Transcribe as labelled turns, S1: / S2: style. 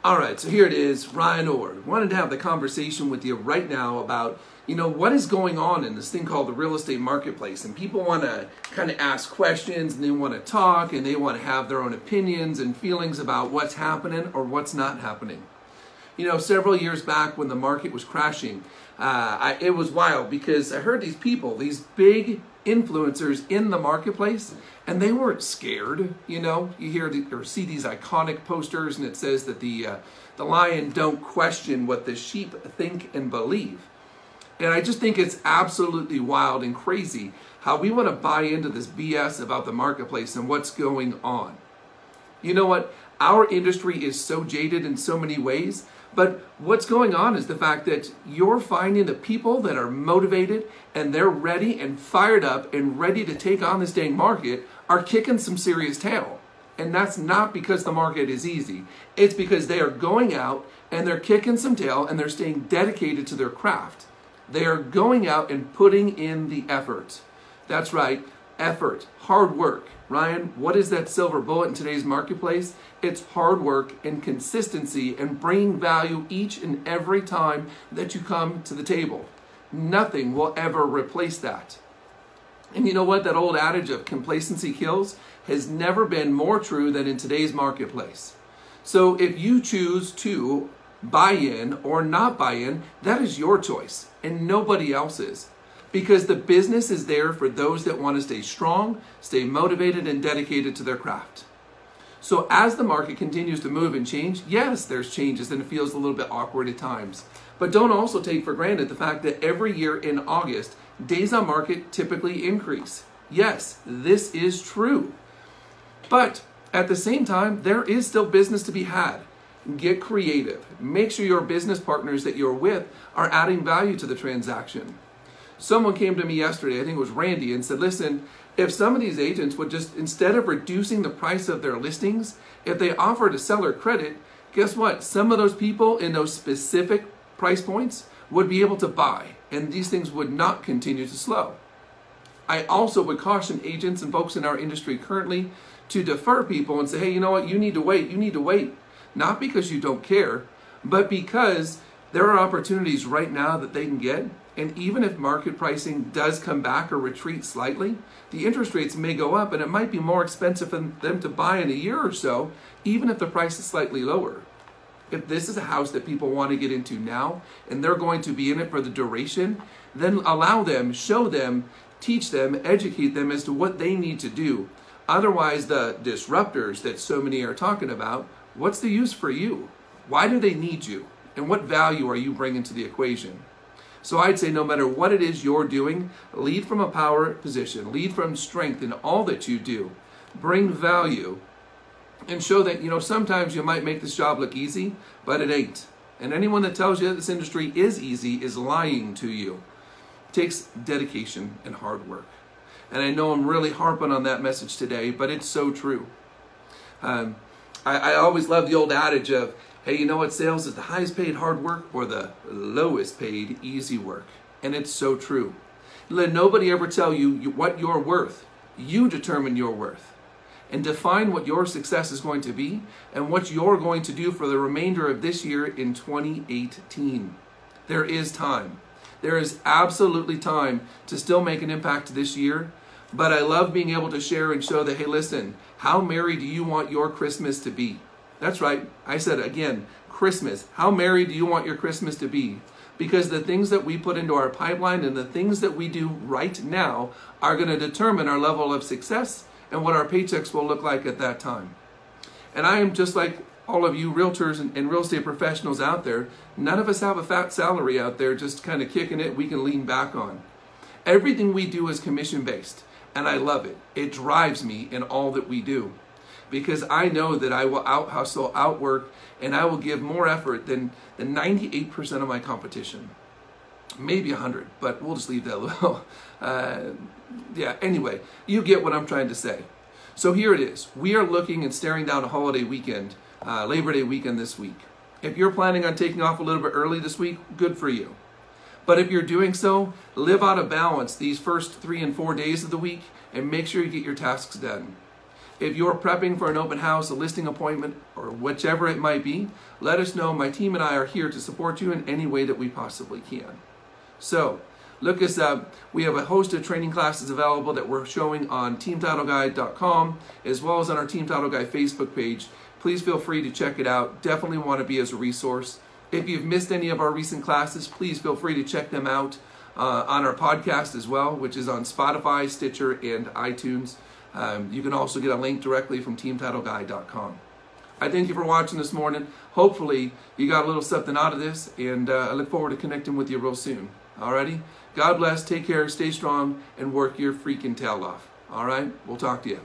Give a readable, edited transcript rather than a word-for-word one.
S1: All right, so here it is, Ryan Ord. Wanted to have the conversation with you right now about, what is going on in this thing called the real estate marketplace. And people want to kind of ask questions, and they want to talk, and they want to have their own opinions and feelings about what's happening or what's not happening. Several years back when the market was crashing, it was wild because I heard these people, these big influencers in the marketplace, and they weren't scared. You hear or see these iconic posters, and it says that the lion don't question what the sheep think and believe. And I just think it's absolutely wild and crazy how we want to buy into this BS about the marketplace and what's going on. You know what? Our industry is so jaded in so many ways, but what's going on is the fact that you're finding the people that are motivated and they're ready and fired up and ready to take on this dang market are kicking some serious tail. And that's not because the market is easy. It's because they are going out and they're kicking some tail and they're staying dedicated to their craft. They are going out and putting in the effort. That's right, effort, hard work. Ryan, what is that silver bullet in today's marketplace? It's hard work and consistency and bringing value each and every time that you come to the table. Nothing will ever replace that. And you know what? That old adage of complacency kills has never been more true than in today's marketplace. So if you choose to buy in or not buy in, that is your choice and nobody else's. Because the business is there for those that want to stay strong, stay motivated, and dedicated to their craft. So as the market continues to move and change, yes, there's changes and it feels a little bit awkward at times. But don't also take for granted the fact that every year in August, days on market typically increase. Yes, this is true. But at the same time, there is still business to be had. Get creative. Make sure your business partners that you're with are adding value to the transaction. Someone came to me yesterday, I think it was Randy, and said, listen, if some of these agents would just, instead of reducing the price of their listings, if they offered a seller credit, guess what? Some of those people in those specific price points would be able to buy, and these things would not continue to slow. I also would caution agents and folks in our industry currently to defer people and say, hey, you know what? You need to wait. Not because you don't care, but because there are opportunities right now that they can get. And even if market pricing does come back or retreat slightly, the interest rates may go up and it might be more expensive for them to buy in a year or so, even if the price is slightly lower. If this is a house that people want to get into now and they're going to be in it for the duration, then allow them, show them, teach them, educate them as to what they need to do. Otherwise, the disruptors that so many are talking about, what's the use for you? Why do they need you? And what value are you bringing to the equation? So I'd say no matter what it is you're doing, lead from a power position, lead from strength in all that you do. Bring value and show that, sometimes you might make this job look easy, but it ain't. And anyone that tells you that this industry is easy is lying to you. It takes dedication and hard work. And I know I'm really harping on that message today, but it's so true. I always love the old adage of, hey, you know what? Sales is the highest paid hard work or the lowest paid easy work. And it's so true. Let nobody ever tell you what you're worth. You determine your worth. And define what your success is going to be and what you're going to do for the remainder of this year in 2018. There is time. There is absolutely time to still make an impact this year. But I love being able to share and show that, hey, listen, how merry do you want your Christmas to be? That's right. I said again, Christmas. How merry do you want your Christmas to be? Because the things that we put into our pipeline and the things that we do right now are going to determine our level of success and what our paychecks will look like at that time. And I am just like all of you realtors and real estate professionals out there. None of us have a fat salary out there just kind of kicking it we can lean back on. Everything we do is commission-based, and I love it. It drives me in all that we do. Because I know that I will out-hustle, outwork, and I will give more effort than 98% of my competition. Maybe 100, but we'll just leave that low. Anyway, you get what I'm trying to say. So here it is. We are looking and staring down a holiday weekend, Labor Day weekend this week. If you're planning on taking off a little bit early this week, good for you. But if you're doing so, live out of balance these first 3 and 4 days of the week and make sure you get your tasks done. If you're prepping for an open house, a listing appointment, or whichever it might be, let us know. My team and I are here to support you in any way that we possibly can. So, look us up. We have a host of training classes available that we're showing on teamtitleguide.com, as well as on our Team Title Guide Facebook page. Please feel free to check it out. Definitely want to be as a resource. If you've missed any of our recent classes, please feel free to check them out on our podcast as well, which is on Spotify, Stitcher, and iTunes. You can also get a link directly from teamtitleguide.com. I thank you for watching this morning. Hopefully, you got a little something out of this, and I look forward to connecting with you real soon. Alrighty? God bless, take care, stay strong, and work your freaking tail off. Alright? We'll talk to you.